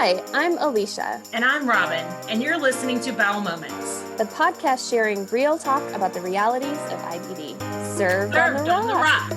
Hi, I'm Alicia. And I'm Robin, and you're listening to Beall Moments, the podcast sharing real talk about the realities of IBD. Served on the rocks.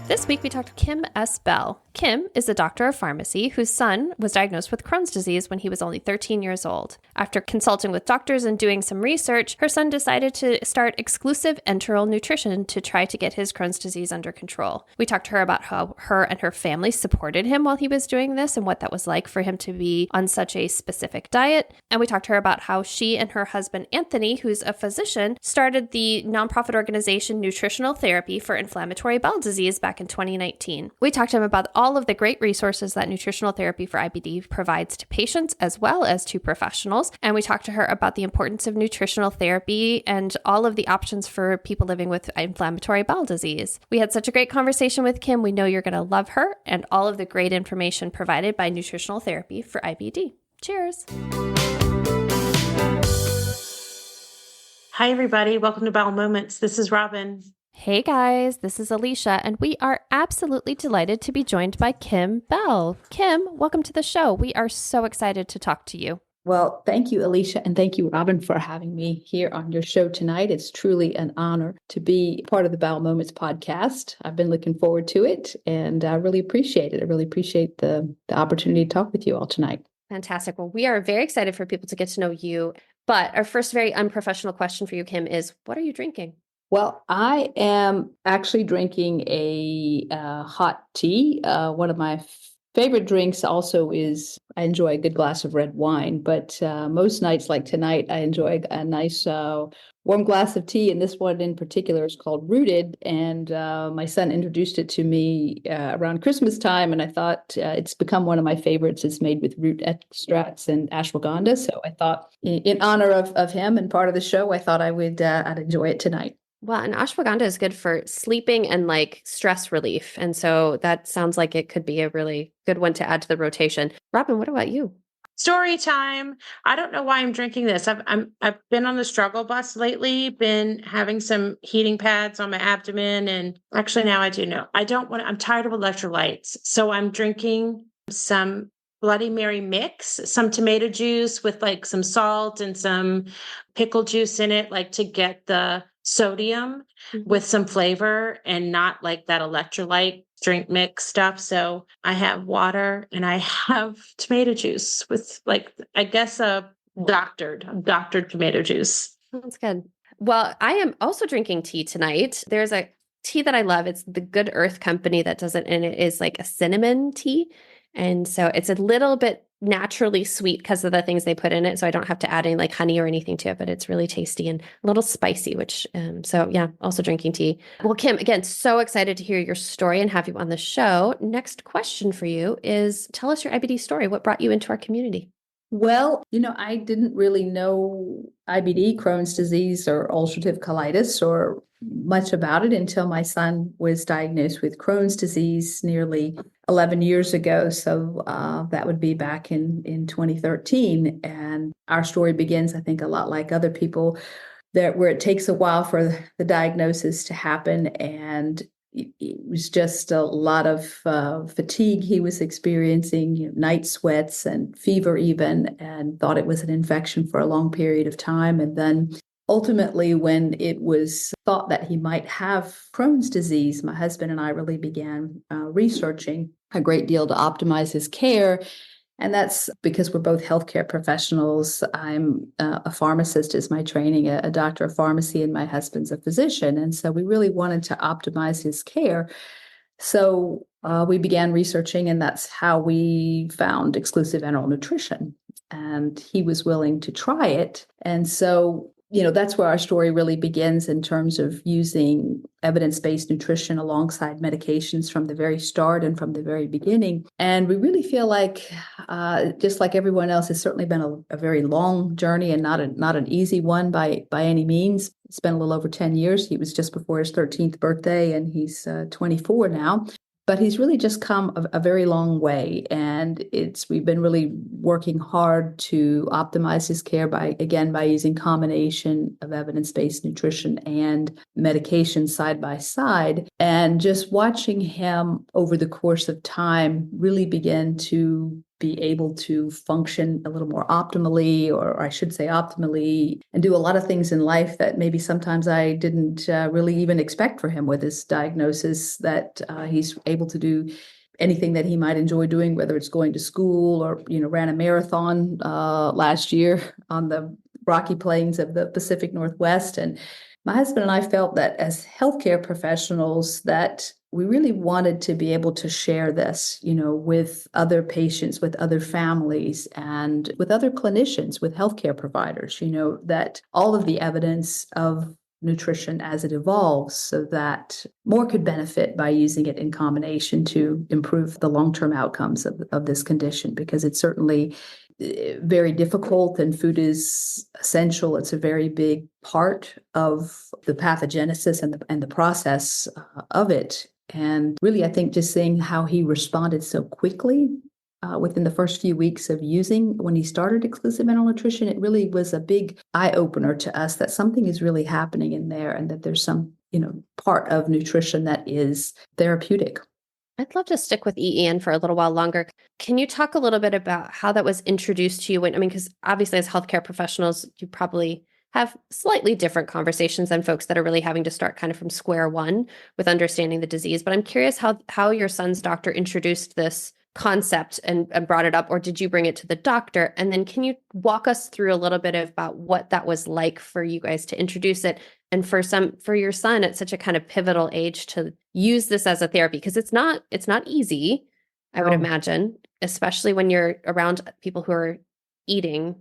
This week we talked to Kim S. Beall. Kim is a doctor of pharmacy whose son was diagnosed with Crohn's disease when he was only 13 years old. After consulting with doctors and doing some research, her son decided to start Exclusive Enteral Nutrition to try to get his Crohn's disease under control. We talked to her about how her and her family supported him while he was doing this and what that was like for him to be on such a specific diet. And we talked to her about how she and her husband, Anthony, who's a physician, started the nonprofit organization Nutritional Therapy for inflammatory bowel disease back in 2019. We talked to him about all of the great resources that nutritional therapy for IBD provides to patients as well as to professionals. And we talked to her about the importance of nutritional therapy and all of the options for people living with inflammatory bowel disease. We had such a great conversation with Kim. We know you're going to love her and all of the great information provided by nutritional therapy for IBD. Cheers. Hi, everybody. Welcome to Beall Moments. This is Robin. Hey guys, this is Alicia, and we are absolutely delighted to be joined by Kim Beall. Kim, welcome to the show. We are so excited to talk to you. Well, thank you, Alicia, and thank you, Robin, for having me here on your show tonight. It's truly an honor to be part of the Beall Moments podcast. I've been looking forward to it, and I really appreciate it. I really appreciate the opportunity to talk with you all tonight. Fantastic. Well, we are very excited for people to get to know you. But our first very unprofessional question for you, Kim, is what are you drinking? Well, I am actually drinking a hot tea. One of my favorite drinks also is I enjoy a good glass of red wine, but most nights like tonight, I enjoy a nice warm glass of tea. And this one in particular is called Rooted. And my son introduced it to me around Christmas time. And I thought it's become one of my favorites. It's made with root extracts and ashwagandha. So I thought in honor of him and part of the show, I thought I'd enjoy it tonight. Well, and ashwagandha is good for sleeping and like stress relief. And so that sounds like it could be a really good one to add to the rotation. Robin, what about you? Story time. I don't know why I'm drinking this. I've been on the struggle bus lately, been having some heating pads on my abdomen. And actually now I do know. I'm tired of electrolytes. So I'm drinking some Bloody Mary mix, some tomato juice with like some salt and some pickle juice in it, like to get the sodium with some flavor and not like that electrolyte drink mix stuff. So I have water and I have tomato juice with like, I guess a doctored tomato juice. That's good. Well, I am also drinking tea tonight. There's a tea that I love. It's the Good Earth Company that does it. And it is like a cinnamon tea. And so it's a little bit naturally sweet because of the things they put in it. So I don't have to add any like honey or anything to it, but it's really tasty and a little spicy, which, so yeah, also drinking tea. Well, Kim, again, so excited to hear your story and have you on the show. Next question for you is tell us your IBD story. What brought you into our community? Well, I didn't really know IBD, Crohn's disease, or ulcerative colitis, or much about it until my son was diagnosed with Crohn's disease nearly 11 years ago. So that would be back in 2013. And our story begins, I think, a lot like other people, where it takes a while for the diagnosis to happen. And it was just a lot of fatigue he was experiencing, night sweats and fever even, and thought it was an infection for a long period of time. And then ultimately, when it was thought that he might have Crohn's disease, my husband and I really began researching a great deal to optimize his care. And that's because we're both healthcare professionals. I'm a pharmacist is my training, a doctor of pharmacy, and my husband's a physician. And so we really wanted to optimize his care. So we began researching, and that's how we found Exclusive Enteral Nutrition. And he was willing to try it. And so that's where our story really begins in terms of using evidence-based nutrition alongside medications from the very start and from the very beginning. And we really feel like, just like everyone else, it's certainly been a very long journey and not an easy one by any means. It's been a little over 10 years. He was just before his 13th birthday, and he's 24 now. But he's really just come a very long way, and we've been really working hard to optimize his care by using combination of evidence-based nutrition and medication side by side, and just watching him over the course of time really begin to be able to function a little more optimally, or I should say optimally, and do a lot of things in life that maybe sometimes I didn't really even expect for him with his diagnosis, that he's able to do anything that he might enjoy doing, whether it's going to school or, ran a marathon last year on the Rocky Plains of the Pacific Northwest. And my husband and I felt that as healthcare professionals, that we really wanted to be able to share this, with other patients, with other families, and with other clinicians, with healthcare providers, that all of the evidence of nutrition as it evolves, so that more could benefit by using it in combination to improve the long-term outcomes of this condition, because it's certainly very difficult, and food is essential. It's a very big part of the pathogenesis and the process of it. And really, I think just seeing how he responded so quickly within the first few weeks of using, when he started Exclusive Enteral Nutrition, it really was a big eye-opener to us that something is really happening in there, and that there's some, part of nutrition that is therapeutic. I'd love to stick with EEN for a little while longer. Can you talk a little bit about how that was introduced to you? Because obviously as healthcare professionals, you probably have slightly different conversations than folks that are really having to start kind of from square one with understanding the disease. But I'm curious how your son's doctor introduced this concept and brought it up, or did you bring it to the doctor? And then can you walk us through a little bit about what that was like for you guys to introduce it, and for your son at such a kind of pivotal age to use this as a therapy? Because it's not easy, I would imagine, especially when you're around people who are eating.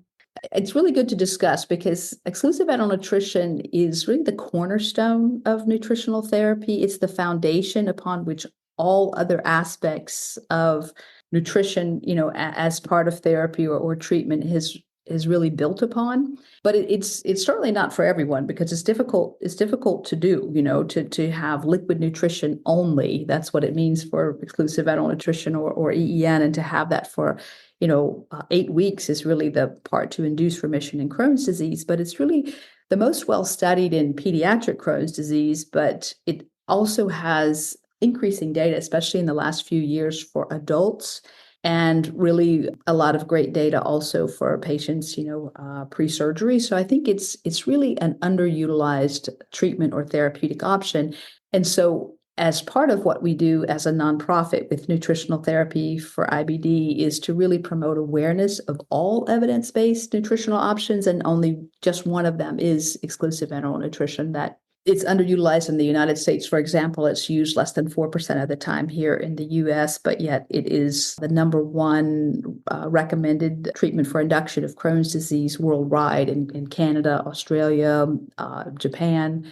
It's really good to discuss, because Exclusive Enteral Nutrition is really the cornerstone of nutritional therapy. It's the foundation upon which all other aspects of nutrition, as part of therapy or treatment is really built upon. But it's certainly not for everyone, because it's difficult to do, to have liquid nutrition only. That's what it means for Exclusive Enteral Nutrition or EEN, and to have that for 8 weeks is really the part to induce remission in Crohn's disease. But it's really the most well studied in pediatric Crohn's disease, but it also has increasing data, especially in the last few years, for adults, and really a lot of great data also for patients, pre-surgery. So I think it's really an underutilized treatment or therapeutic option. And so as part of what we do as a nonprofit with Nutritional Therapy for IBD is to really promote awareness of all evidence-based nutritional options, and only just one of them is Exclusive Enteral Nutrition. That it's underutilized in the United States, for example. It's used less than 4% of the time here in the US, but yet it is the number one recommended treatment for induction of Crohn's disease worldwide in Canada, Australia, Japan.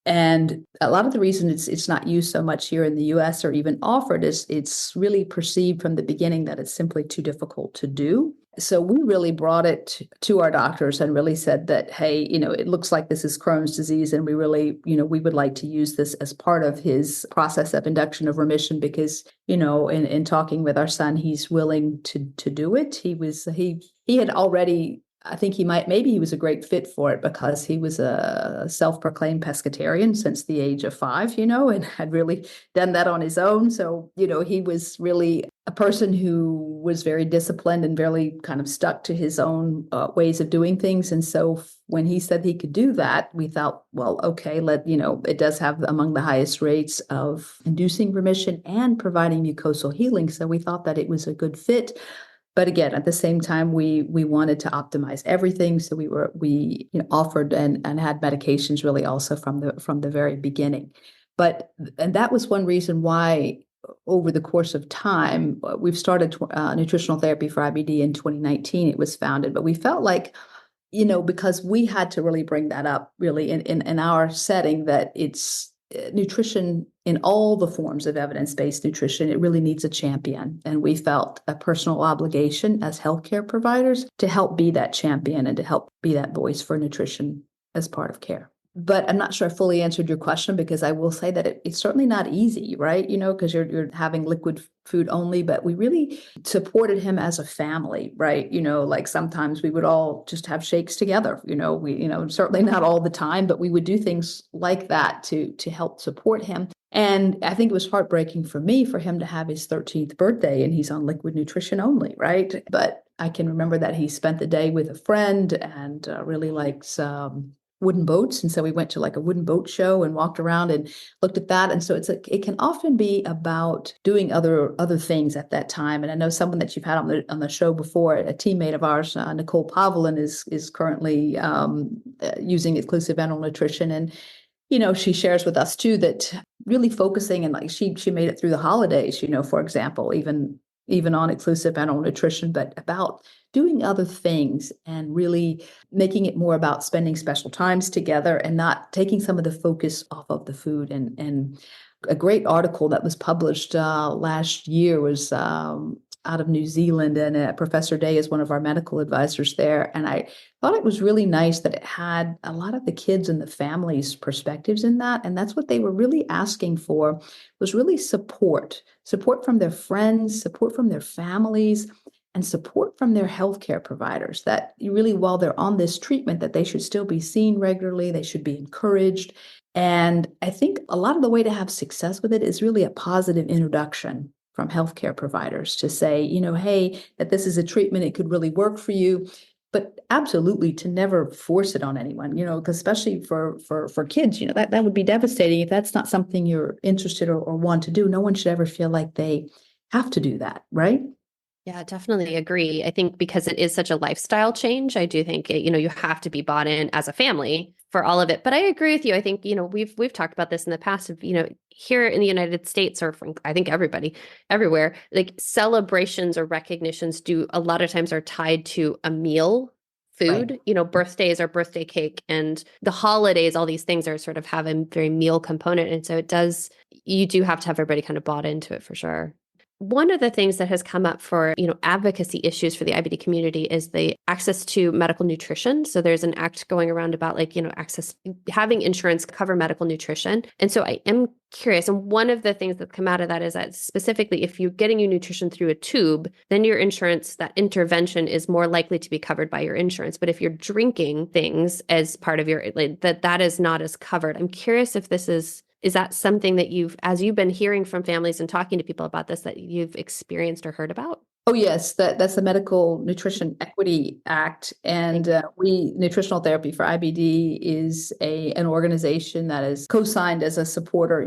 And a lot of the reason it's not used so much here in the US or even offered is it's really perceived from the beginning that it's simply too difficult to do. So we really brought it to our doctors and really said that, hey, it looks like this is Crohn's disease, and we really, we would like to use this as part of his process of induction of remission, because, in talking with our son, he's willing to do it. He had already, I think maybe he was a great fit for it, because he was a self-proclaimed pescatarian since the age of 5, and had really done that on his own. So, he was really a person who was very disciplined and very kind of stuck to his own ways of doing things. And so when he said he could do that, we thought, well, okay, it does have among the highest rates of inducing remission and providing mucosal healing. So we thought that it was a good fit. But again, at the same time, we wanted to optimize everything. So we offered and had medications really also from the very beginning. And that was one reason why over the course of time, we've started Nutritional Therapy for IBD in 2019. It was founded, but we felt like, because we had to really bring that up really in our setting, that it's nutrition in all the forms of evidence-based nutrition, it really needs a champion. And we felt a personal obligation as healthcare providers to help be that champion and to help be that voice for nutrition as part of care. But I'm not sure I fully answered your question, because I will say that it's certainly not easy, right? Because you're having liquid food only, but we really supported him as a family, right? Like sometimes we would all just have shakes together, certainly not all the time, but we would do things like that to help support him. And I think it was heartbreaking for me for him to have his 13th birthday and he's on liquid nutrition only, right? But I can remember that he spent the day with a friend and really likes wooden boats. And so we went to like a wooden boat show and walked around and looked at that. And so it's like, it can often be about doing other things at that time. And I know someone that you've had on the show before, a teammate of ours, Nicole Pavlin, is currently using Exclusive Enteral Nutrition. And she shares with us too that really focusing, and like she made it through the holidays, for example, even on Exclusive Enteral Nutrition, but about doing other things and really making it more about spending special times together and not taking some of the focus off of the food. And a great article that was published last year was out of New Zealand, and Professor Day is one of our medical advisors there. And I thought it was really nice that it had a lot of the kids and the families' perspectives in that. And that's what they were really asking for, was really support from their friends, support from their families, and support from their healthcare providers, that really, while they're on this treatment, that they should still be seen regularly, they should be encouraged. And I think a lot of the way to have success with it is really a positive introduction from healthcare providers to say, hey, that this is a treatment, it could really work for you. But absolutely to never force it on anyone, because especially for kids, that would be devastating if that's not something you're interested or want to do. No one should ever feel like they have to do that, right? Yeah, definitely agree. I think because it is such a lifestyle change, I do think you have to be bought in as a family for all of it. But I agree with you. I think, we've talked about this in the past of, here in the United States, or I think everywhere, like celebrations or recognitions a lot of times are tied to a meal, food, right. Birthdays or birthday cake, and the holidays, all these things are sort of have a very meal component. And so you do have to have everybody kind of bought into it for sure. One of the things that has come up for, advocacy issues for the IBD community is the access to medical nutrition. So there's an act going around about access, having insurance cover medical nutrition. And so I am curious. And one of the things that come out of that is that specifically, if you're getting your nutrition through a tube, then your insurance, that intervention is more likely to be covered by your insurance. But if you're drinking things as part of your, that is not as covered. I'm curious if this is that something that as you've been hearing from families and talking to people about this, that you've experienced or heard about? Oh, yes, that's the Medical Nutrition Equity Act. And Nutritional Therapy for IBD is an organization that is co-signed as a supporter,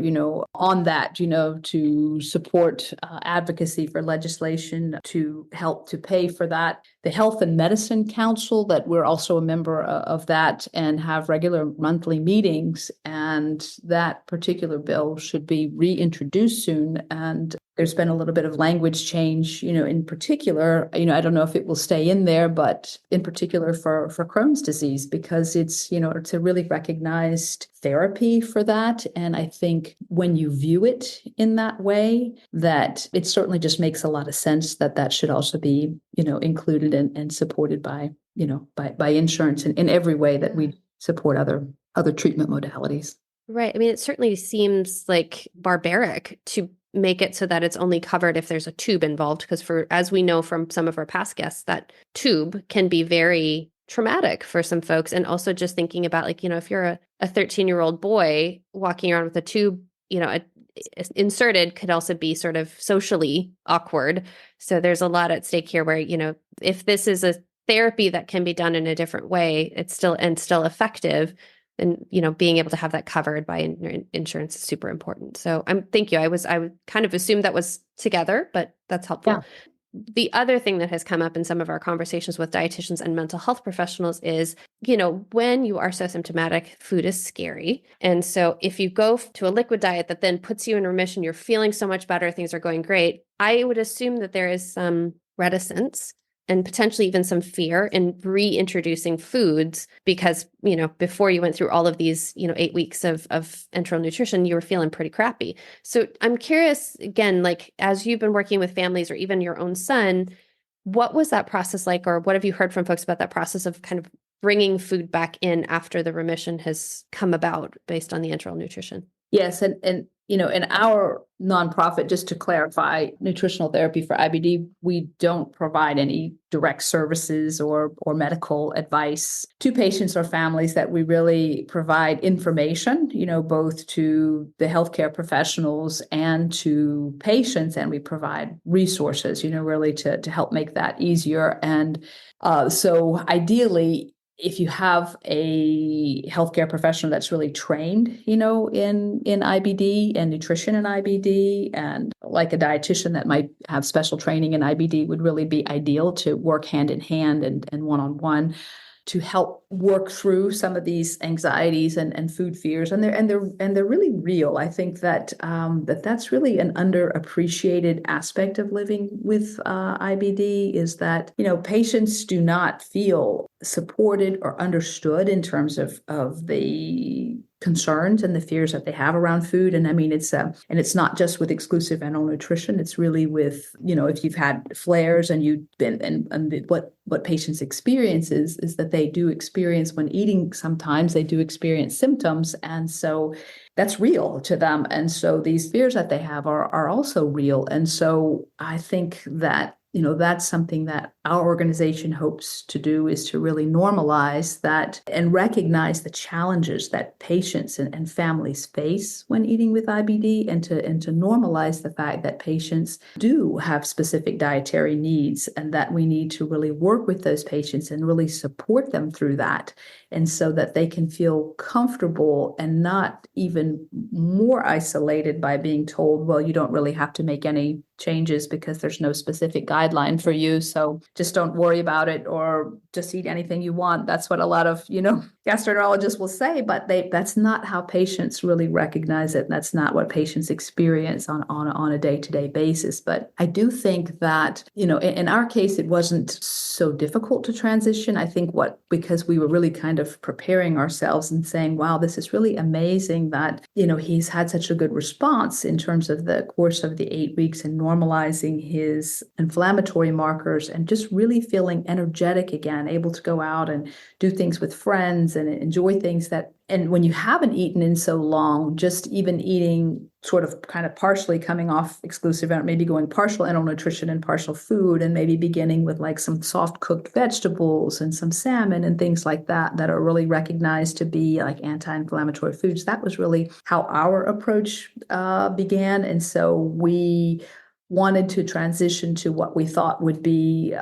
on that, to support advocacy for legislation to help to pay for that. The Health and Medicine Council, that we're also a member of that and have regular monthly meetings. And that particular bill should be reintroduced soon. And there's been a little bit of language change, in particular, I don't know if it will stay in there, but in particular for Crohn's disease, because it's a really recognized therapy for that. And I think when you view it in that way, that it certainly just makes a lot of sense that should also be, included and supported by insurance in every way that we support other treatment modalities. Right. I mean, it certainly seems like barbaric to make it so that it's only covered if there's a tube involved, because as we know from some of our past guests, that tube can be very traumatic for some folks. And also just thinking about if you're a 13-year-old boy walking around with a tube, inserted, could also be sort of socially awkward. So there's a lot at stake here where, if this is a therapy that can be done in a different way, it's still effective. And, being able to have that covered by insurance is super important. So thank you. I would kind of assume that was together, but that's helpful. Yeah. The other thing that has come up in some of our conversations with dietitians and mental health professionals is, when you are so symptomatic, food is scary. And so if you go to a liquid diet that then puts you in remission, you're feeling so much better, things are going great. I would assume that there is some reticence and potentially even some fear in reintroducing foods because, before you went through all of these, 8 weeks of enteral nutrition, you were feeling pretty crappy. So I'm curious, again, as you've been working with families or even your own son, what was that process like, or what have you heard from folks about that process of kind of bringing food back in after the remission has come about based on the enteral nutrition. Yes, and in our nonprofit, just to clarify, Nutritional Therapy for IBD, we don't provide any direct services or medical advice to patients or families. That we really provide information, both to the healthcare professionals and to patients, and we provide resources, really to help make that easier. And so ideally, if you have a healthcare professional that's really trained, in IBD and nutrition in IBD, and like a dietitian that might have special training in IBD, would really be ideal to work hand in hand and one-on-one to help work through some of these anxieties and food fears, and they're really real. I think that that's really an underappreciated aspect of living with IBD, is that patients do not feel supported or understood in terms of the concerns and the fears that they have around food. And I mean, it's not just with exclusive enteral nutrition. It's really with, if you've had flares and you've been, and what patients experience is that they do experience, when eating, sometimes they do experience symptoms. And so that's real to them. And so these fears that they have are also real. And so I think that that's something that our organization hopes to do, is to really normalize that and recognize the challenges that patients and families face when eating with IBD, and to normalize the fact that patients do have specific dietary needs, and that we need to really work with those patients and really support them through that. And so that they can feel comfortable and not even more isolated by being told, well, you don't really have to make any changes because there's no specific guideline for you. So just don't worry about it, or just eat anything you want. That's what a lot of, gastroenterologists will say, but that's not how patients really recognize it. That's not what patients experience on a day-to-day basis. But I do think that, in our case, it wasn't so difficult to transition. I think because we were really kind of preparing ourselves and saying, wow, this is really amazing that, he's had such a good response in terms of the course of the 8 weeks and normalizing his inflammatory markers, and just really feeling energetic again, able to go out and do things with friends and enjoy things and when you haven't eaten in so long, just even eating sort of kind of partially coming off exclusive, maybe going partial enteral nutrition and partial food, and maybe beginning with like some soft cooked vegetables and some salmon and things like that are really recognized to be like anti-inflammatory foods. That was really how our approach began. And so we wanted to transition to what we thought would be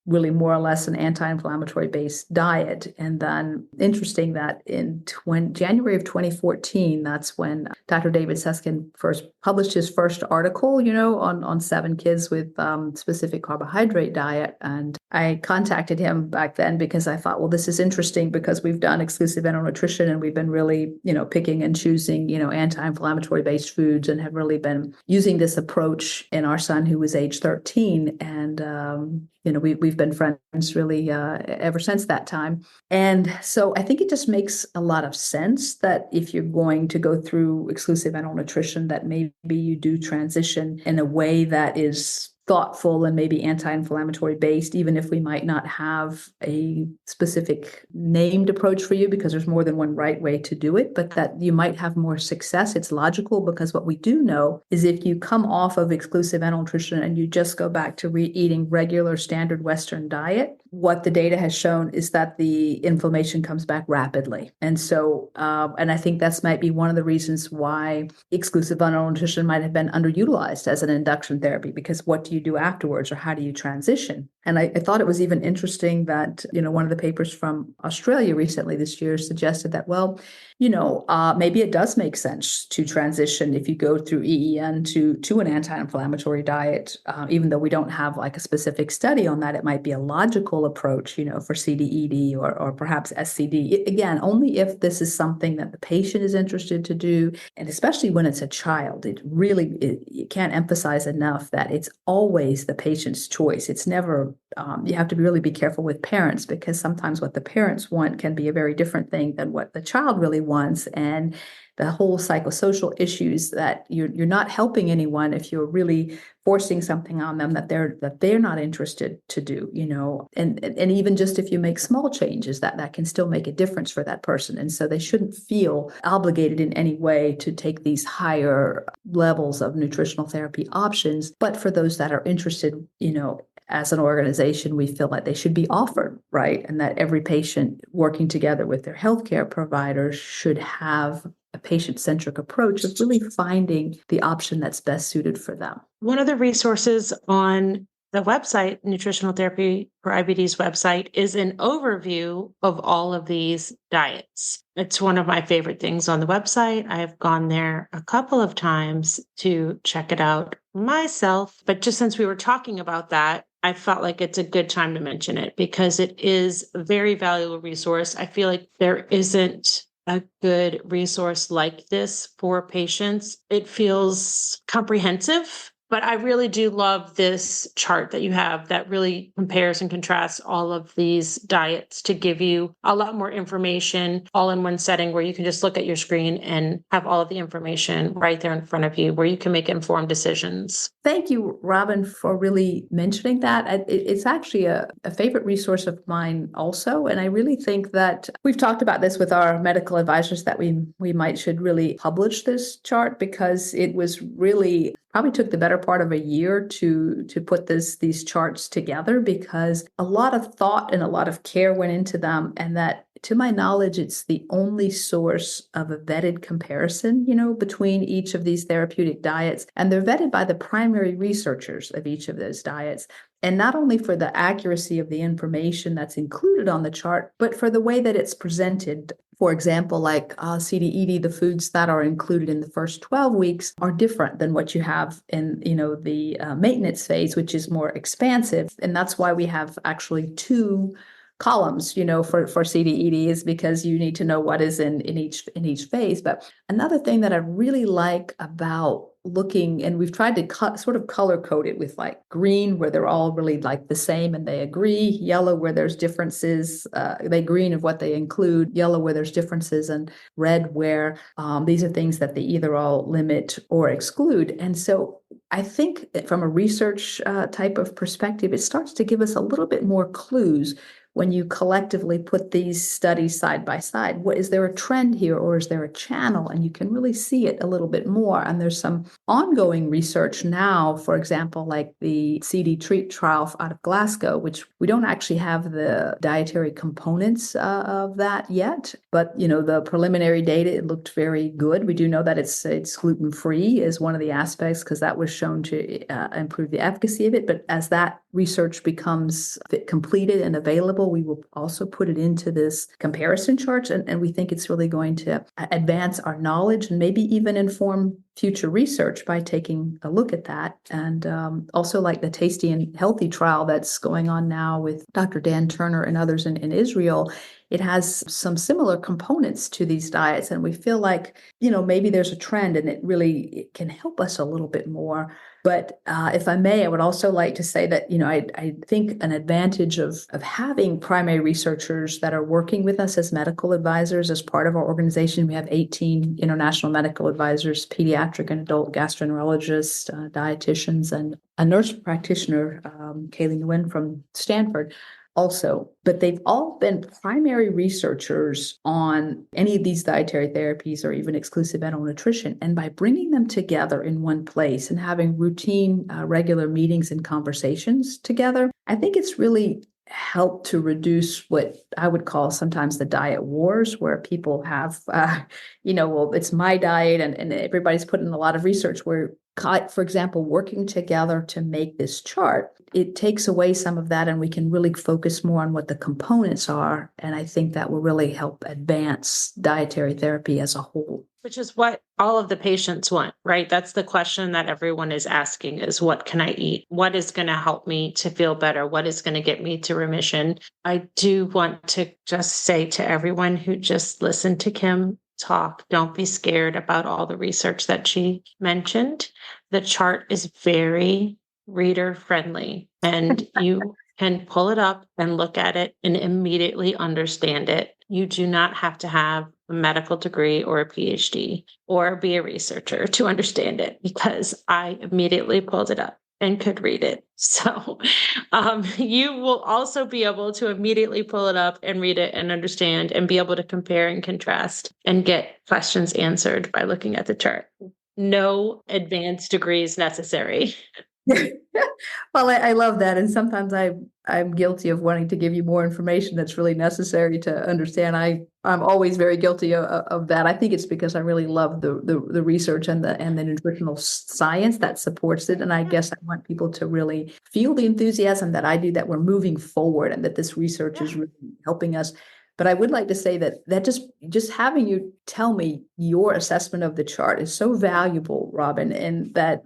really more or less an anti-inflammatory based diet. And then interesting that in January of 2014, that's when Dr. David Susskind first published his first article, on 7 kids with specific carbohydrate diet. And I contacted him back then because I thought, well, this is interesting because we've done exclusive enteral nutrition and we've been really, picking and choosing, anti-inflammatory based foods, and have really been using this approach in our son, who was age 13. And, we've been friends really ever since that time. And so I think it just makes a lot of sense that if you're going to go through exclusive enteral nutrition, that maybe you do transition in a way that is thoughtful and maybe anti-inflammatory based, even if we might not have a specific named approach for you, because there's more than one right way to do it, but that you might have more success. It's logical, because what we do know is if you come off of exclusive enteral nutrition and you just go back to eating regular standard Western diet, what the data has shown is that the inflammation comes back rapidly. And so, and I think that's might be one of the reasons why exclusive enteral nutrition might have been underutilized as an induction therapy, because what do you do afterwards, or how do you transition? And I thought it was even interesting that, one of the papers from Australia recently this year suggested that, well, maybe it does make sense to transition if you go through EEN to an anti-inflammatory diet, even though we don't have like a specific study on that. It might be a logical approach, for CDED or perhaps SCD. Again, only if this is something that the patient is interested to do, and especially when it's a child. You can't emphasize enough that it's always the patient's choice. It's never, you have to really be careful with parents, because sometimes what the parents want can be a very different thing than what the child really wants. And the whole psychosocial issues, that you're not helping anyone if you're really forcing something on them that they're not interested to do, and even just if you make small changes, that can still make a difference for that person. And so they shouldn't feel obligated in any way to take these higher levels of nutritional therapy options. But for those that are interested, as an organization, we feel like they should be offered, right? And that every patient working together with their healthcare providers should have a patient-centric approach of really finding the option that's best suited for them. One of the resources on the website, Nutritional Therapy for IBD's website, is an overview of all of these diets. It's one of my favorite things on the website. I have gone there a couple of times to check it out myself. But just since we were talking about that, I felt like it's a good time to mention it because it is a very valuable resource. I feel like there isn't a good resource like this for patients. It feels comprehensive. But I really do love this chart that you have that really compares and contrasts all of these diets to give you a lot more information all in one setting where you can just look at your screen and have all of the information right there in front of you where you can make informed decisions. Thank you, Robin, for really mentioning that. It's actually a favorite resource of mine also. And I really think that we've talked about this with our medical advisors that we should really publish this chart because it was really probably took the better part of a year to put these charts together because a lot of thought and a lot of care went into them. And that, to my knowledge, it's the only source of a vetted comparison, between each of these therapeutic diets. And they're vetted by the primary researchers of each of those diets. And not only for the accuracy of the information that's included on the chart, but for the way that it's presented. For example, like CDED, the foods that are included in the first 12 weeks are different than what you have in, the maintenance phase, which is more expansive. And that's why we have actually two columns, for CDED, is because you need to know what is in each phase. But another thing that I really like about looking, and we've tried to sort of color code it with like green where they're all really like the same and they agree, yellow where there's differences, they green of what they include, yellow where there's differences, and red where these are things that they either all limit or exclude. And so I think from a research type of perspective, it starts to give us a little bit more clues when you collectively put these studies side by side. What is there a trend here, or is there a channel? And you can really see it a little bit more. And there's some ongoing research now, for example, like the CD Treat trial out of Glasgow, which we don't actually have the dietary components of that yet. But, the preliminary data, it looked very good. We do know that it's gluten-free is one of the aspects because that was shown to improve the efficacy of it. But as that research becomes completed and available, we will also put it into this comparison charts, and we think it's really going to advance our knowledge and maybe even inform future research by taking a look at that. And also like the Tasty and Healthy trial that's going on now with Dr. Dan Turner and others in Israel, it has some similar components to these diets. And we feel like, maybe there's a trend and it can help us a little bit more. But if I may, I would also like to say that, I think an advantage of having primary researchers that are working with us as medical advisors as part of our organization. We have 18 international medical advisors, pediatric and adult gastroenterologists, dietitians, and a nurse practitioner, Kaylee Nguyen from Stanford. Also, but they've all been primary researchers on any of these dietary therapies or even exclusive enteral nutrition. And by bringing them together in one place and having routine, regular meetings and conversations together, I think it's really helped to reduce what I would call sometimes the diet wars, where people have, well, it's my diet and everybody's put in a lot of research where, for example, working together to make this chart, it takes away some of that and we can really focus more on what the components are. And I think that will really help advance dietary therapy as a whole. Which is what all of the patients want, right? That's the question that everyone is asking is, what can I eat? What is going to help me to feel better? What is going to get me to remission? I do want to just say to everyone who just listened to Kim talk, don't be scared about all the research that she mentioned. The chart is very reader friendly and you can pull it up and look at it and immediately understand it. You do not have to have a medical degree or a PhD or be a researcher to understand it, because I immediately pulled it up and could read it. So you will also be able to immediately pull it up and read it and understand and be able to compare and contrast and get questions answered by looking at the chart. No advanced degrees necessary. Well, I love that. And sometimes I'm guilty of wanting to give you more information that's really necessary to understand. I'm always very guilty of that. I think it's because I really love the research and the nutritional science that supports it. And I guess I want people to really feel the enthusiasm that I do, that we're moving forward and that this research is really helping us. But I would like to say that just having you tell me your assessment of the chart is so valuable, Robin, and that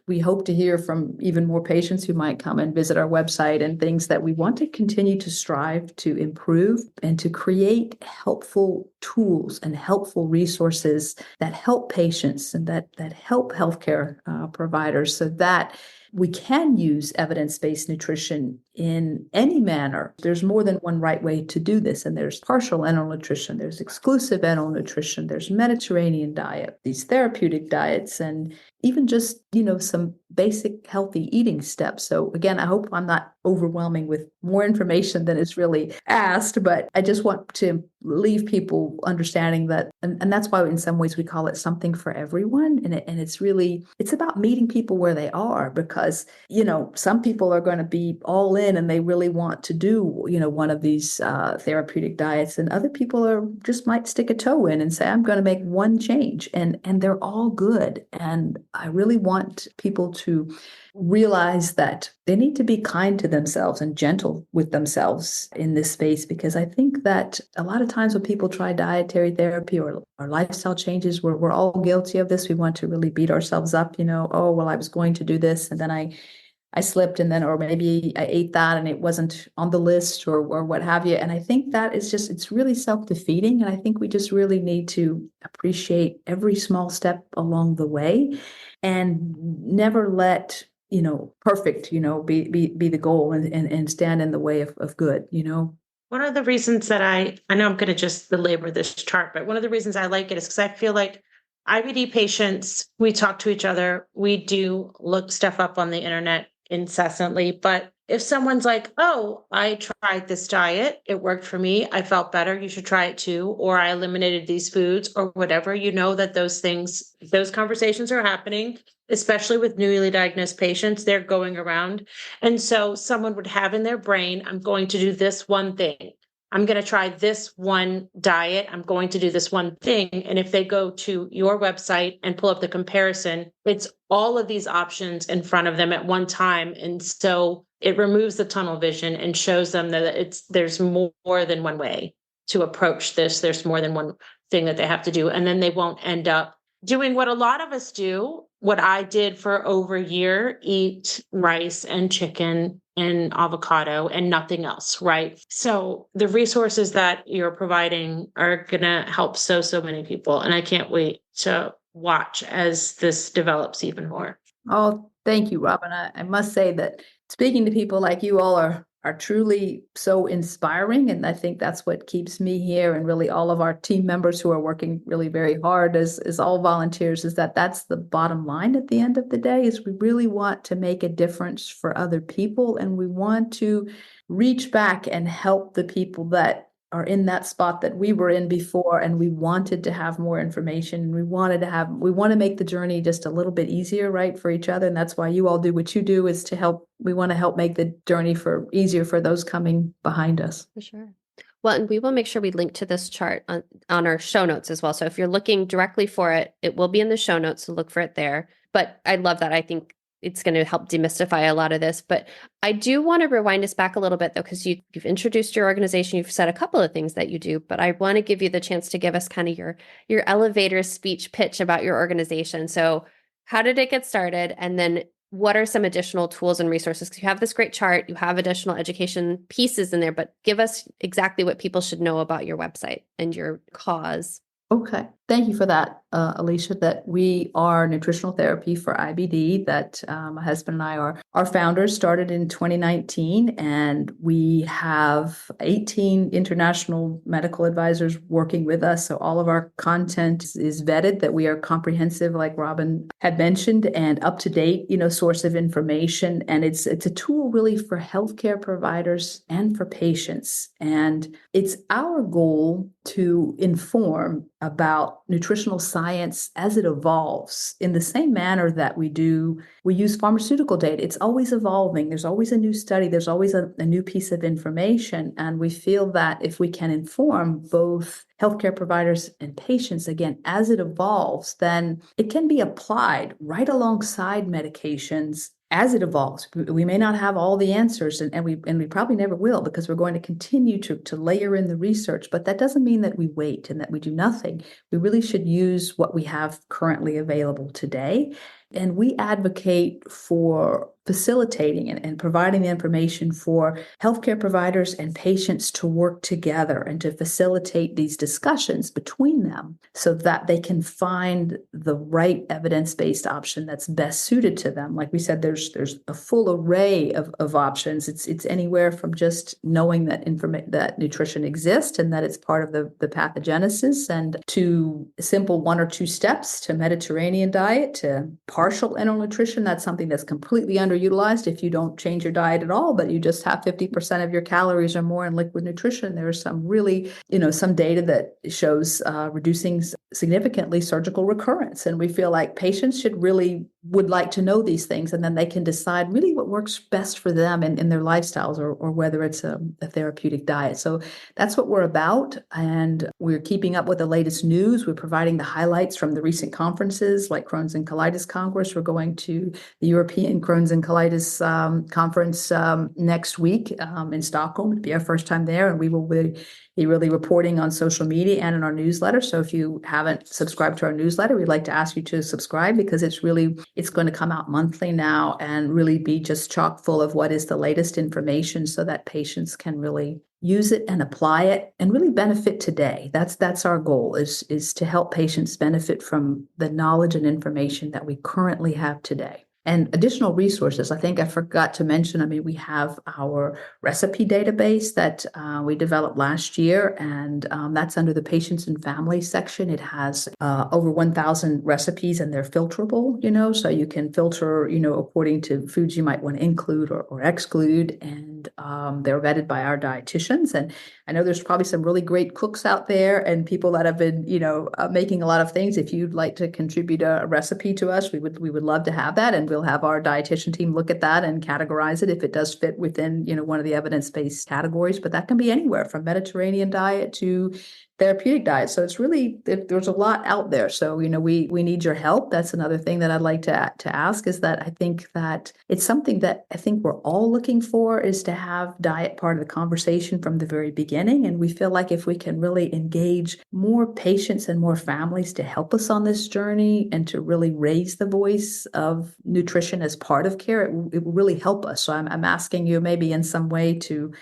we hope to hear from even more patients who might come and visit our website, and things that we want to continue to strive to improve and to create helpful tools and helpful resources that help patients and that help healthcare providers, so that we can use evidence-based nutrition in any manner. There's more than one right way to do this. And there's partial enteral nutrition, there's exclusive enteral nutrition, there's Mediterranean diet, these therapeutic diets, and even just, some basic healthy eating steps. So again, I hope I'm not overwhelming with more information than is really asked, but I just want to leave people understanding that, and that's why in some ways we call it something for everyone. And it's about meeting people where they are, because, some people are going to be all in and they really want to do, one of these therapeutic diets, and other people just might stick a toe in and say, I'm going to make one change, and they're all good. And I really want people to realize that they need to be kind to themselves and gentle with themselves in this space, because I think that a lot of times when people try dietary therapy or lifestyle changes, we're all guilty of this. We want to really beat ourselves up, oh, well, I was going to do this, and then I slipped, and then, or maybe I ate that and it wasn't on the list, or what have you. And I think that is it's really self-defeating. And I think we just really need to appreciate every small step along the way, and never let, perfect, be the goal, and stand in the way of good, One of the reasons that I know I'm going to just belabor this chart, but one of the reasons I like it is because I feel like IBD patients, we talk to each other, we do look stuff up on the internet incessantly. But if someone's like, oh, I tried this diet, it worked for me, I felt better, you should try it too, or I eliminated these foods or whatever, that those conversations are happening, especially with newly diagnosed patients. They're going around. And so someone would have in their brain, I'm going to do this one thing. I'm going to try this one diet. I'm going to do this one thing. And if they go to your website and pull up the comparison, it's all of these options in front of them at one time. And so it removes the tunnel vision and shows them that there's more than one way to approach this. There's more than one thing that they have to do. And then they won't end up doing what a lot of us do, what I did for over a year, eat rice and chicken and avocado and nothing else, right? So the resources that you're providing are going to help so many people. And I can't wait to watch as this develops even more. Oh, thank you, Robin. I must say that speaking to people like you all are truly so inspiring. And I think that's what keeps me here, and really all of our team members who are working really very hard as all volunteers, is that's the bottom line at the end of the day, is we really want to make a difference for other people. And we want to reach back and help the people that are in that spot that we were in before, and we wanted to have more information, and we want to make the journey just a little bit easier, right, for each other. And that's why you all do what you do, is we want to help make the journey easier for those coming behind us. For sure. Well, and we will make sure we link to this chart on our show notes as well. So if you're looking directly for it, it will be in the show notes, so look for it there. But I love that. I think it's going to help demystify a lot of this. But I do want to rewind us back a little bit, though, because you've introduced your organization. You've said a couple of things that you do, but I want to give you the chance to give us kind of your elevator speech pitch about your organization. So how did it get started? And then what are some additional tools and resources? Because you have this great chart, you have additional education pieces in there, but give us exactly what people should know about your website and your cause. Okay. Thank you for that, Alicia, that we are Nutritional Therapy for IBD, that my husband and I are founders, started in 2019, and we have 18 international medical advisors working with us. So all of our content is vetted, that we are comprehensive, like Robin had mentioned, and up to date, source of information. And it's a tool really for healthcare providers and for patients. And it's our goal to inform about nutritional science as it evolves in the same manner that we use pharmaceutical data. It's always evolving. There's always a new study. There's always a new piece of information. And we feel that if we can inform both healthcare providers and patients, again, as it evolves, then it can be applied right alongside medications as it evolves. We may not have all the answers, and we probably never will, because we're going to continue to layer in the research, but that doesn't mean that we wait and that we do nothing. We really should use what we have currently available today. And we advocate for facilitating and providing the information for healthcare providers and patients to work together and to facilitate these discussions between them so that they can find the right evidence-based option that's best suited to them. Like we said, there's a full array of options. It's anywhere from just knowing that that nutrition exists and that it's part of the pathogenesis, and to simple 1 or 2 steps, to Mediterranean diet, to partial enteral nutrition. That's something that's completely underutilized if you don't change your diet at all, but you just have 50% of your calories or more in liquid nutrition. There's some really, some data that shows reducing significantly surgical recurrence. And we feel like patients would like to know these things, and then they can decide really what works best for them in their lifestyles, or whether it's a therapeutic diet. So that's what we're about. And we're keeping up with the latest news. We're providing the highlights from the recent conferences like Crohn's and Colitis Congress. We're going to the European Crohn's and Colitis conference next week in Stockholm. It'll be our first time there, and we will be really reporting on social media and in our newsletter. So if you haven't subscribed to our newsletter, we'd like to ask you to subscribe, because it's going to come out monthly now and really be just chock full of what is the latest information so that patients can really use it and apply it and really benefit today. That's our goal, is to help patients benefit from the knowledge and information that we currently have today. And additional resources, I think I forgot to mention, we have our recipe database that we developed last year, and that's under the patients and family section. It has over 1,000 recipes, and they're filterable, so you can filter, according to foods you might want to include or exclude, and they're vetted by our dietitians. And I know there's probably some really great cooks out there and people that have been, making a lot of things. If you'd like to contribute a recipe to us, we would love to have that, and we'll have our dietitian team look at that and categorize it if it does fit within, one of the evidence-based categories. But that can be anywhere from Mediterranean diet to therapeutic diet. So it's really, there's a lot out there. So, we need your help. That's another thing that I'd like to ask, is that I think that it's something that I think we're all looking for, is to have diet part of the conversation from the very beginning. And we feel like if we can really engage more patients and more families to help us on this journey and to really raise the voice of nutrition as part of care, it will really help us. So I'm asking you maybe in some way to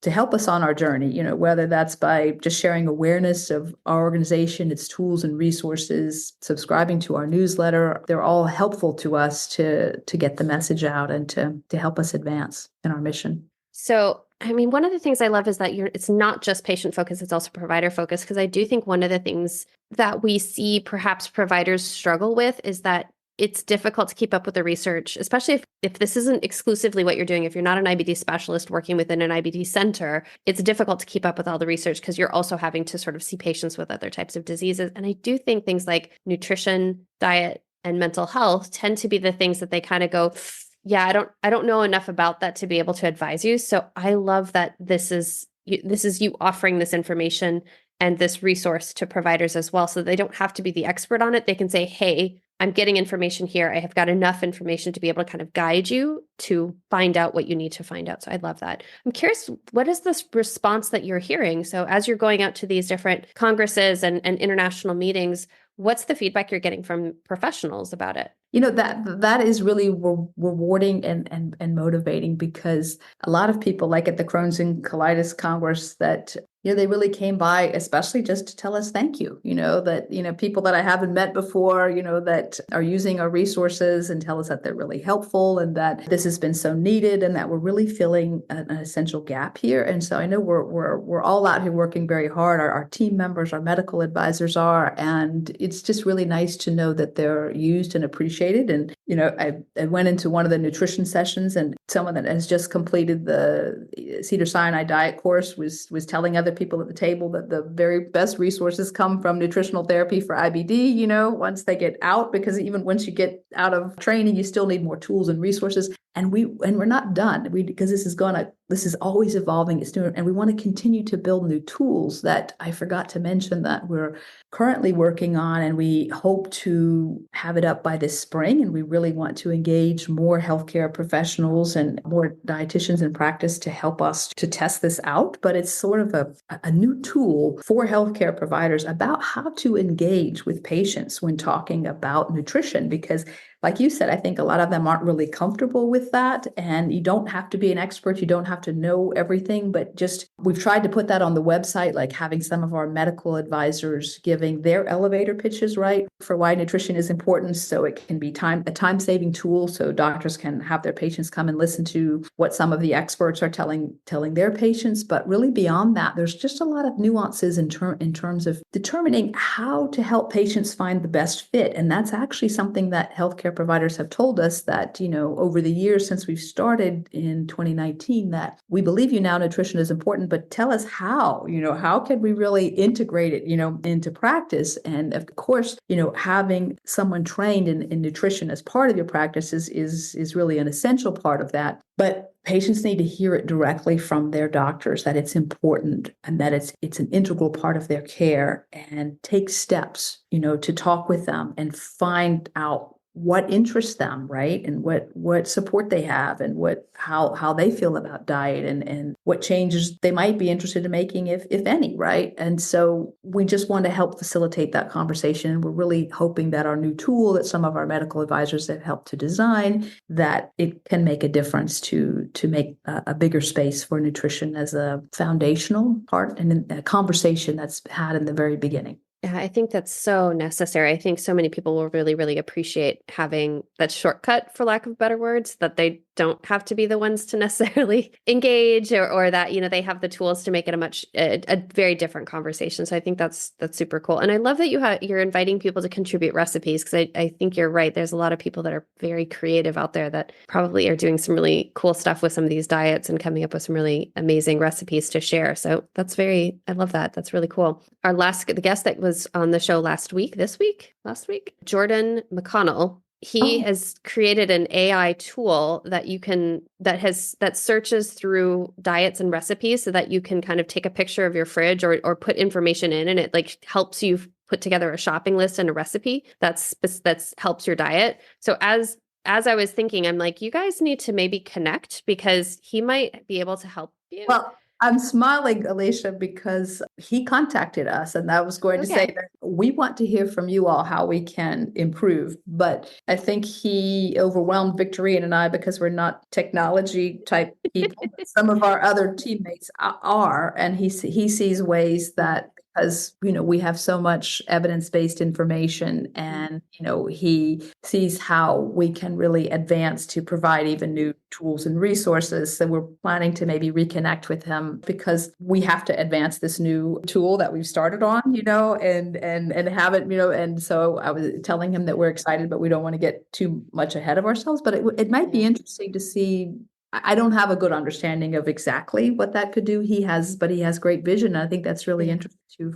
help us on our journey, whether that's by just sharing awareness of our organization, its tools and resources, subscribing to our newsletter. They're all helpful to us to get the message out and to help us advance in our mission. So, one of the things I love is that it's not just patient focused, it's also provider focused, because I do think one of the things that we see perhaps providers struggle with is that it's difficult to keep up with the research, especially if this isn't exclusively what you're doing. If you're not an IBD specialist working within an IBD center, it's difficult to keep up with all the research because you're also having to sort of see patients with other types of diseases. And I do think things like nutrition, diet, and mental health tend to be the things that they kind of go, yeah, I don't know enough about that to be able to advise you. So I love that this is you offering this information and this resource to providers as well, so they don't have to be the expert on it. They can say, hey, I'm getting information here. I have got enough information to be able to kind of guide you to find out what you need to find out. So I love that. I'm curious, what is this response that you're hearing? So as you're going out to these different congresses and international meetings, what's the feedback you're getting from professionals about it? That is really rewarding and motivating, because a lot of people, like at the Crohn's and Colitis Congress that they really came by, especially just to tell us thank you, that, people that I haven't met before, that are using our resources and tell us that they're really helpful and that this has been so needed and that we're really filling an essential gap here. And so I know we're all out here working very hard. Our team members, our medical advisors are, and it's just really nice to know that they're used and appreciated. And, I went into one of the nutrition sessions, and someone that has just completed the cedar cyanide diet course was telling other people at the table that the very best resources come from nutritional therapy for IBD, once they get out, because even once you get out of training, you still need more tools and resources. And we're not done, because this is always evolving. It's new, and we want to continue to build new tools that I forgot to mention that we're currently working on, and we hope to have it up by this spring. And we really want to engage more healthcare professionals and more dietitians in practice to help us to test this out. But it's sort of a new tool for healthcare providers about how to engage with patients when talking about nutrition, because like you said, I think a lot of them aren't really comfortable with that. And you don't have to be an expert. You don't have to know everything, but just we've tried to put that on the website, like having some of our medical advisors giving their elevator pitches, right, for why nutrition is important. So it can be a time-saving tool. So doctors can have their patients come and listen to what some of the experts are telling their patients. But really beyond that, there's just a lot of nuances in terms of determining how to help patients find the best fit. And that's actually something that healthcare providers have told us that, over the years since we've started in 2019, that we believe now nutrition is important, but tell us how can we really integrate it, into practice? And of course, having someone trained in nutrition as part of your practice is really an essential part of that. But patients need to hear it directly from their doctors that it's important and that it's an integral part of their care, and take steps, to talk with them and find out what interests them, right? And what support they have, and how they feel about diet, and what changes they might be interested in making, if any, right? And so we just want to help facilitate that conversation. And we're really hoping that our new tool that some of our medical advisors have helped to design, that it can make a difference to make a bigger space for nutrition as a foundational part and a conversation that's had in the very beginning. Yeah, I think that's so necessary. I think so many people will really, really appreciate having that shortcut, for lack of better words, that they don't have to be the ones to necessarily engage, or that, they have the tools to make it a very different conversation. So I think that's super cool. And I love that you're inviting people to contribute recipes, because I think you're right. There's a lot of people that are very creative out there that probably are doing some really cool stuff with some of these diets and coming up with some really amazing recipes to share. So I love that. That's really cool. The guest that was on the show last week, Jordan McConnell, he has created an AI tool that searches through diets and recipes, so that you can kind of take a picture of your fridge or put information in, and it like helps you put together a shopping list and a recipe that's helps your diet. So as I was thinking, I'm like, you guys need to maybe connect, because he might be able to help you. Well, I'm smiling, Alicia, because he contacted us, and I was going to say that we want to hear from you all how we can improve. But I think he overwhelmed Victorine and I, because we're not technology type people. Some of our other teammates are, and he sees ways that, because, we have so much evidence-based information, and, he sees how we can really advance to provide even new tools and resources. So we're planning to maybe reconnect with him, because we have to advance this new tool that we've started on, and have it, and so I was telling him that we're excited, but we don't want to get too much ahead of ourselves. But it might be interesting to see. I don't have a good understanding of exactly what that could do. He has great vision. I think that's really interesting too.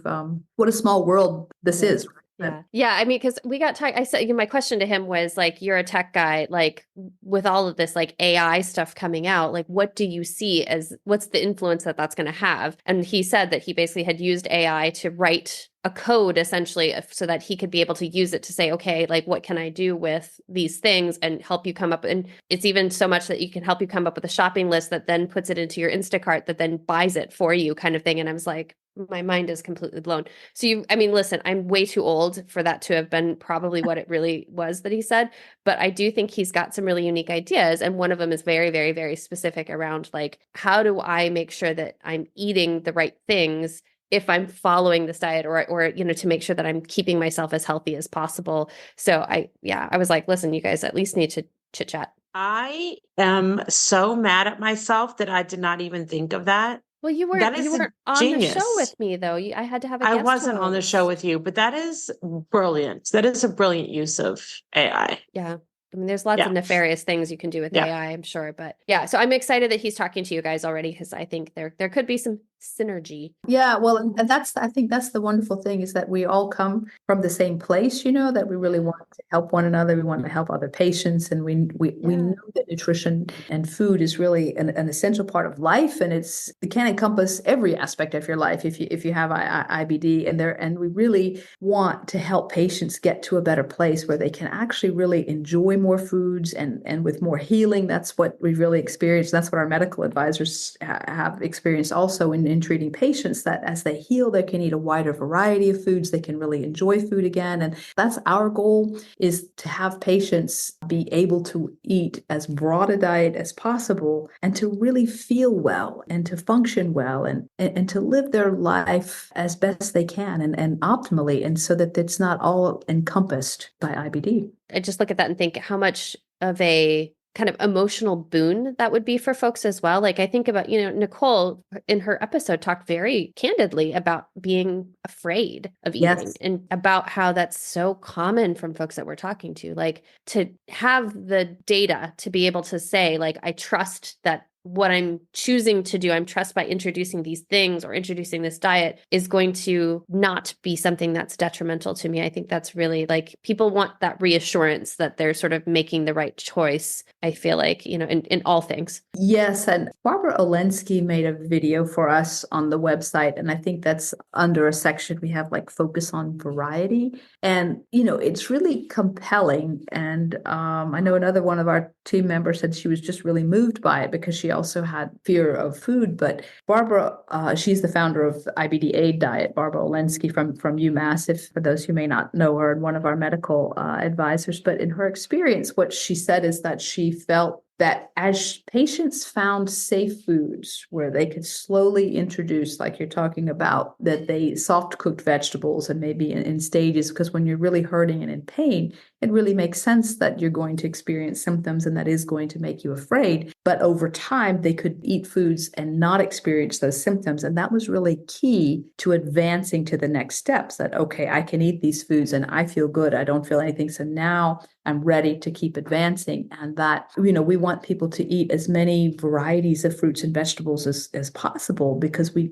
What a small world this is. Yeah. Yeah. I mean, because we got talking, I said, my question to him was like, you're a tech guy, like with all of this, like AI stuff coming out, like, what do you see what's the influence that's going to have? And he said that he basically had used AI to write a code essentially, so that he could be able to use it to say, okay, like, what can I do with these things, and help you come up. And it's even so much that you can help you come up with a shopping list that then puts it into your Instacart, that then buys it for you, kind of thing. And I was like, my mind is completely blown. So I mean, listen, I'm way too old for that to have been probably what it really was that he said, but I do think he's got some really unique ideas. And one of them is very, very, very specific around like, how do I make sure that I'm eating the right things if I'm following this diet or, to make sure that I'm keeping myself as healthy as possible. So I was like, listen, you guys at least need to chit chat. I am so mad at myself that I did not even think of that. Well, you That weren't is on the show genius. with me though. I had to have a I guest wasn't on the show host. with you, but that is brilliant. That is a brilliant use of AI. Yeah. I mean, there's lots of nefarious things you can do with AI, I'm sure. But yeah, so I'm excited that he's talking to you guys already because I think there could be some synergy. Yeah, well, and I think that's the wonderful thing is that we all come from the same place, that we really want to help one another. We want to help other patients. And we know that nutrition and food is really an essential part of life. And it can encompass every aspect of your life if you have IBD. And we really want to help patients get to a better place where they can actually really enjoy more foods and with more healing. That's what we've really experienced. That's what our medical advisors have experienced also in treating patients, that as they heal, they can eat a wider variety of foods. They can really enjoy food again. And that's our goal, is to have patients be able to eat as broad a diet as possible and to really feel well and to function well and to live their life as best they can and optimally. And so that it's not all encompassed by IBD. I just look at that and think how much of a kind of emotional boon that would be for folks as well. Like I think about, Nicole in her episode talked very candidly about being afraid of eating and about how that's so common from folks that we're talking to, like to have the data to be able to say, like, I trust that what I'm choosing to do, I'm trust by introducing these things or introducing this diet is going to not be something that's detrimental to me. I think that's really like people want that reassurance that they're sort of making the right choice. I feel like, in all things. Yes. And Barbara Olensky made a video for us on the website. And I think that's under a section we have like focus on variety. And, it's really compelling. And I know another one of our team members said she was just really moved by it because she also had fear of food. But Barbara, she's the founder of IBD Aid Diet, Barbara Olensky from UMass, if for those who may not know her, and one of our medical advisors. But in her experience, what she said is that she felt that as patients found safe foods where they could slowly introduce, like you're talking about, that they soft cooked vegetables and maybe in stages, because when you're really hurting and in pain, it really makes sense that you're going to experience symptoms and that is going to make you afraid. But over time, they could eat foods and not experience those symptoms. And that was really key to advancing to the next steps, that, okay, I can eat these foods and I feel good. I don't feel anything. So now I'm ready to keep advancing. And that, we want people to eat as many varieties of fruits and vegetables as possible, because we,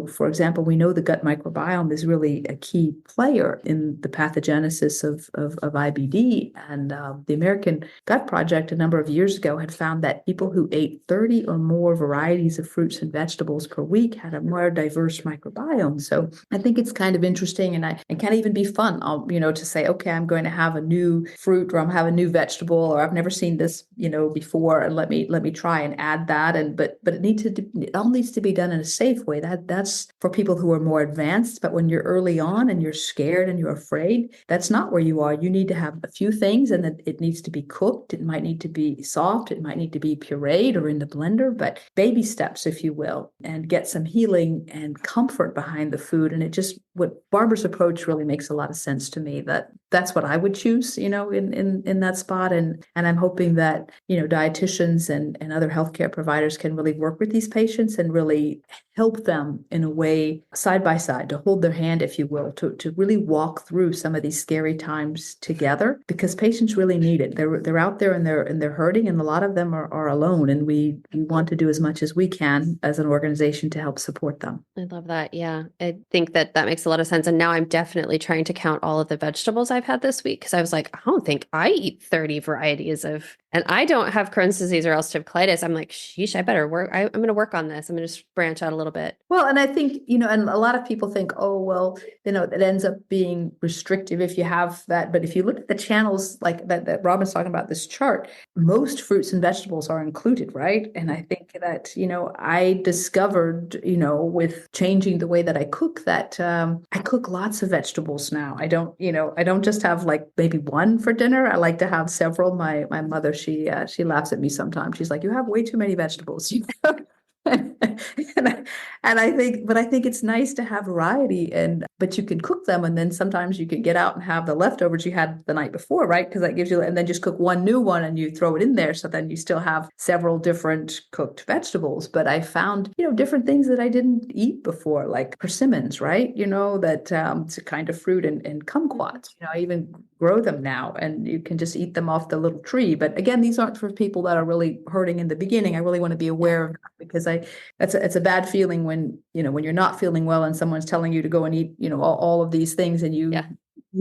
for example, we know the gut microbiome is really a key player in the pathogenesis of IBD. And the American Gut Project a number of years ago had found that people who ate 30 or more varieties of fruits and vegetables per week had a more diverse microbiome. So I think it's kind of interesting and can even be fun, to say, okay, I'm going to have a new fruit or I'm having a new vegetable, or I've never seen this, before, and let me try and add that. But it all needs to be done in a safe way. That's for people who are more advanced. But when you're early on and you're scared and you're afraid, that's not where you are. You need to have a few things, and it needs to be cooked. It might need to be soft. It might need to be pureed or in the blender, but baby steps, if you will, and get some healing and comfort behind the food. And what Barbara's approach really makes a lot of sense to me. That's what I would choose, in that spot. And I'm hoping that, dietitians and other healthcare providers can really work with these patients and really help them in a way side by side, to hold their hand, if you will, to really walk through some of these scary times together, because patients really need it. They're out there and they're hurting, and a lot of them are alone. And we want to do as much as we can as an organization to help support them. I love that. Yeah. I think that makes a lot of sense. And now I'm definitely trying to count all of the vegetables I've had this week, because I was like, I don't think I eat 30 varieties of And I don't have Crohn's disease or ulcerative colitis. I'm like, sheesh, I better work. I'm going to work on this. I'm going to just branch out a little bit. Well, and I think, and a lot of people think, oh, well, it ends up being restrictive if you have that. But if you look at the channels like that Robin's talking about, this chart, most fruits and vegetables are included, right? And I think that, I discovered, with changing the way that I cook, that I cook lots of vegetables now. I don't just have like maybe one for dinner. I like to have several. My mother, she laughs at me sometimes. She's like, you have way too many vegetables. And I think it's nice to have variety, but you can cook them, and then sometimes you can get out and have the leftovers you had the night before, right? Because that gives you, and then just cook one new one and you throw it in there, so then you still have several different cooked vegetables. But I found, different things that I didn't eat before, like persimmons, right? That it's a kind of fruit, and kumquats. I even grow them now, and you can just eat them off the little tree. But again, these aren't for people that are really hurting in the beginning. I really want to be aware of that, because it's a bad feeling when you're not feeling well and someone's telling you to go and eat all of these things, and you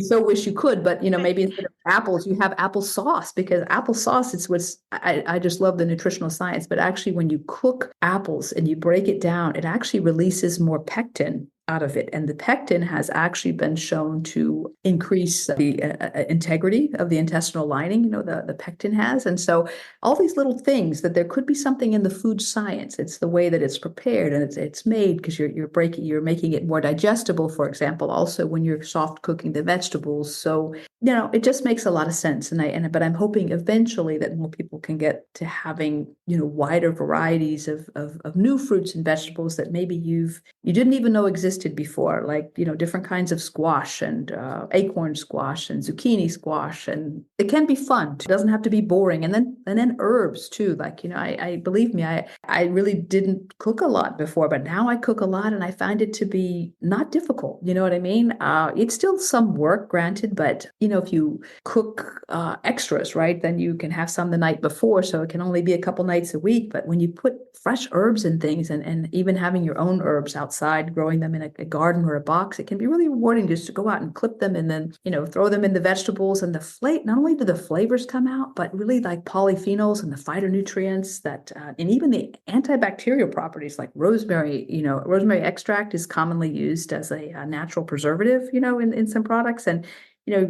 so wish you could, but maybe instead of apples you have applesauce, because applesauce is I just love the nutritional science. But actually, when you cook apples and you break it down, it actually releases more pectin out of it. And the pectin has actually been shown to increase the integrity of the intestinal lining, the pectin has. And so all these little things, that there could be something in the food science. It's the way that it's prepared and it's made, because you're making it more digestible, for example, also when you're soft cooking the vegetables. So, it just makes a lot of sense. But I'm hoping eventually that more people can get to having, wider varieties of new fruits and vegetables that maybe you didn't even know existed before, like different kinds of squash, and acorn squash and zucchini squash, and it can be fun. It doesn't have to be boring. And then herbs too, like I believe me, I really didn't cook a lot before, but now I cook a lot, and I find it to be not difficult. You know what I mean? It's still some work, granted, but if you cook extras, right, then you can have some the night before, so it can only be a couple nights a week. But when you put fresh herbs and things, and even having your own herbs outside, growing them in a garden or a box, it can be really rewarding just to go out and clip them, and then throw them in the vegetables, and not only do the flavors come out, but really like polyphenols and the phytonutrients that and even the antibacterial properties, like rosemary. Rosemary extract is commonly used as a natural preservative in some products. And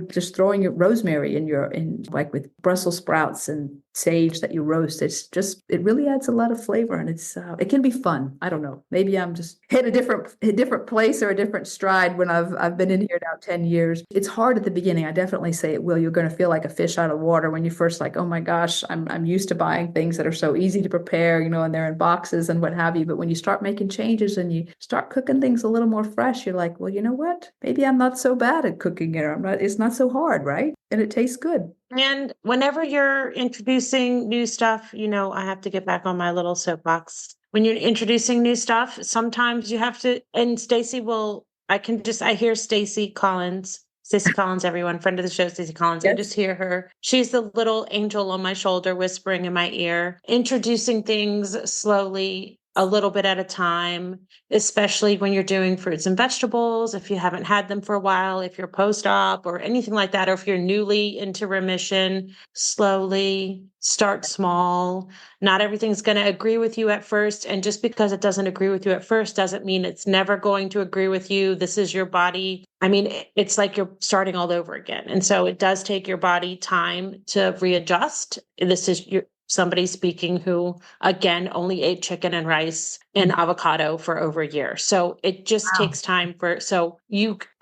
just throwing your rosemary in like with Brussels sprouts and sage that you roast, it really adds a lot of flavor, and it can be fun. I don't know. Maybe I'm just hit a different place or a different stride when I've been in here now 10 years. It's hard at the beginning. I definitely say it will. You're going to feel like a fish out of water when you first like, oh my gosh, I'm used to buying things that are so easy to prepare, and they're in boxes and what have you. But when you start making changes and you start cooking things a little more fresh, you're like, well, you know what? Maybe I'm not so bad at cooking it. It's not so hard, right? And it tastes good. And whenever you're introducing new stuff, I have to get back on my little soapbox. When you're introducing new stuff, sometimes you have to, and I hear Stacey Collins, everyone, friend of the show, Stacey Collins. Yes. I just hear her. She's the little angel on my shoulder, whispering in my ear, introducing things slowly, a little bit at a time, especially when you're doing fruits and vegetables. If you haven't had them for a while, if you're post-op or anything like that, or if you're newly into remission, slowly start small. Not everything's going to agree with you at first. And just because it doesn't agree with you at first doesn't mean it's never going to agree with you. This is your body. I mean, it's like you're starting all over again. And so it does take your body time to readjust. This is somebody speaking who, again, only ate chicken and rice and avocado for over a year. So it just takes time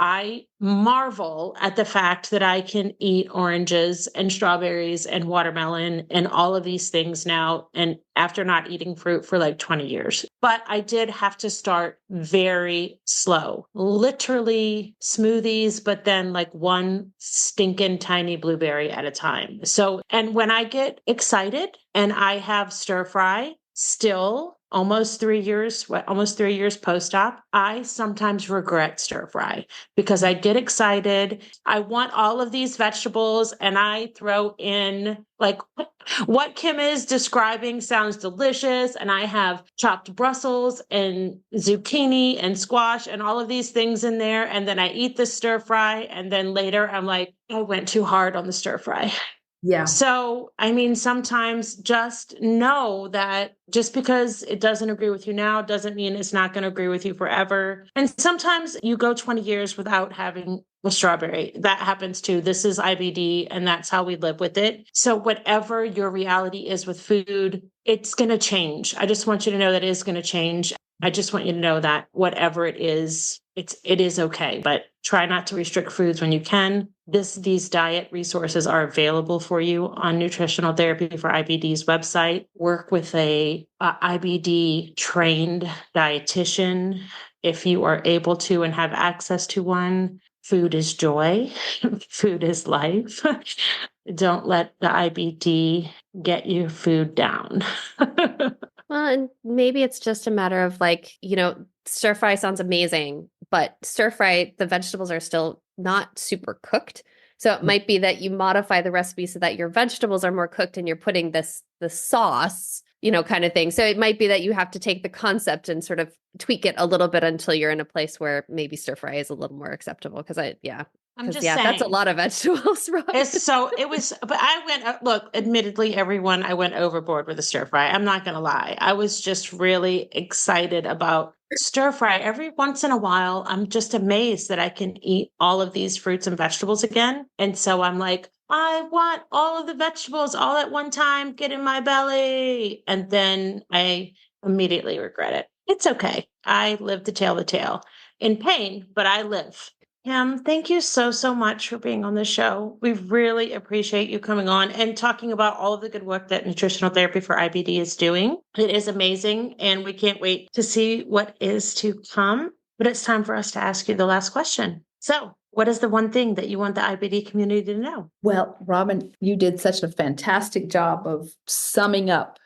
I marvel at the fact that I can eat oranges and strawberries and watermelon and all of these things now, and after not eating fruit for like 20 years. But I did have to start very slow, literally smoothies, but then like one stinking tiny blueberry at a time. So, and when I get excited and I have stir fry still, almost 3 years post-op, I sometimes regret stir fry because I get excited. I want all of these vegetables and I throw in like what Kim is describing sounds delicious. And I have chopped Brussels and zucchini and squash and all of these things in there. And then I eat the stir fry. And then later I'm like, I went too hard on the stir fry. Yeah. So, I mean, sometimes just know that just because it doesn't agree with you now doesn't mean it's not going to agree with you forever. And sometimes you go 20 years without having a strawberry. That happens too. This is IBD, and that's how we live with it. So whatever your reality is with food, it's going to change. I just want you to know that it is going to change. I just want you to know that whatever it is okay, but try not to restrict foods when you can. These diet resources are available for you on Nutritional Therapy for IBD's website. Work with a IBD trained dietitian if you are able to and have access to one. Food is joy. Food is life. Don't let the IBD get your food down. Well, and maybe it's just a matter of stir fry sounds amazing, but stir fry, the vegetables are still not super cooked. So it might be that you modify the recipe so that your vegetables are more cooked and you're putting the sauce, kind of thing. So it might be that you have to take the concept and sort of tweak it a little bit until you're in a place where maybe stir fry is a little more acceptable. I'm just saying, that's a lot of vegetables, right? But I look, admittedly, everyone, I went overboard with the stir fry. I'm not going to lie. I was just really excited about stir fry. Every once in a while, I'm just amazed that I can eat all of these fruits and vegetables again. And so I'm like, I want all of the vegetables all at one time, get in my belly. And then I immediately regret it. It's okay. I live to tell the tale in pain, but I live. Kim, thank you so, so much for being on the show. We really appreciate you coming on and talking about all of the good work that Nutritional Therapy for IBD is doing. It is amazing, and we can't wait to see what is to come. But it's time for us to ask you the last question. So, what is the one thing that you want the IBD community to know? Well, Robin, you did such a fantastic job of summing up,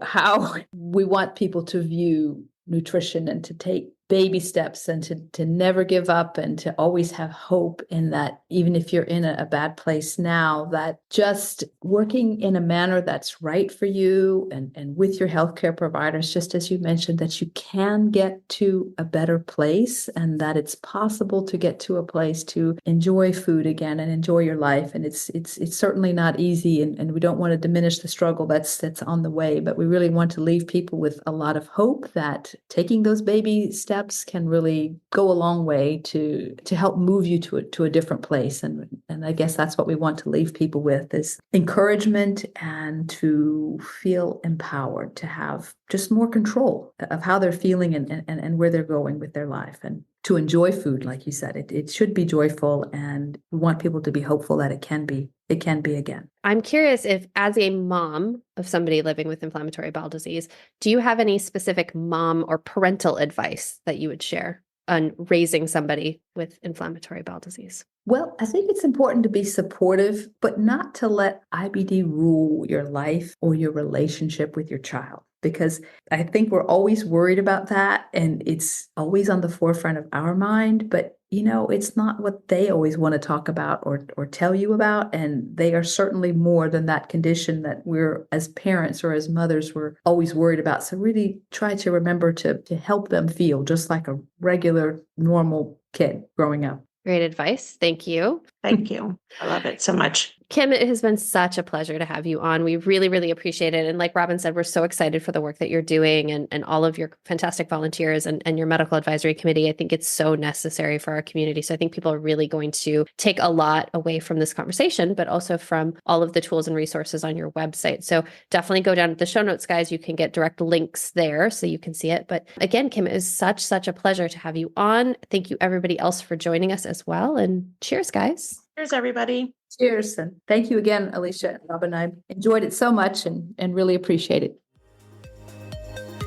how we want people to view nutrition and to take baby steps and to never give up and to always have hope in that, even if you're in a bad place now, that just working in a manner that's right for you and with your healthcare providers, just as you mentioned, that you can get to a better place and that it's possible to get to a place to enjoy food again and enjoy your life. And it's certainly not easy, and we don't want to diminish the struggle that's on the way, but we really want to leave people with a lot of hope that taking those baby steps can really go a long way to help move you to a different place. And I guess that's what we want to leave people with, is encouragement and to feel empowered, to have just more control of how they're feeling and where they're going with their life, and to enjoy food. Like you said, it should be joyful, and we want people to be hopeful that it can be again. I'm curious if, as a mom of somebody living with inflammatory bowel disease, do you have any specific mom or parental advice that you would share on raising somebody with inflammatory bowel disease? Well, I think it's important to be supportive, but not to let IBD rule your life or your relationship with your child, because I think we're always worried about that, and it's always on the forefront of our mind, but it's not what they always want to talk about or tell you about. And they are certainly more than that condition that we're, as parents or as mothers, we're always worried about. So really try to remember to help them feel just like a regular, normal kid growing up. Great advice. Thank you. Thank you. I love it so much. Kim, it has been such a pleasure to have you on. We really, really appreciate it. And like Robin said, we're so excited for the work that you're doing and all of your fantastic volunteers and your medical advisory committee. I think it's so necessary for our community. So I think people are really going to take a lot away from this conversation, but also from all of the tools and resources on your website. So definitely go down to the show notes, guys. You can get direct links there so you can see it. But again, Kim, it is such a pleasure to have you on. Thank you, everybody else, for joining us as well. And cheers, guys. Cheers, everybody. Cheers. And thank you again, Alicia and Robin. I enjoyed it so much and really appreciate it.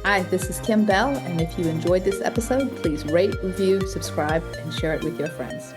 Hi, this is Kim Beall. And if you enjoyed this episode, please rate, review, subscribe, and share it with your friends.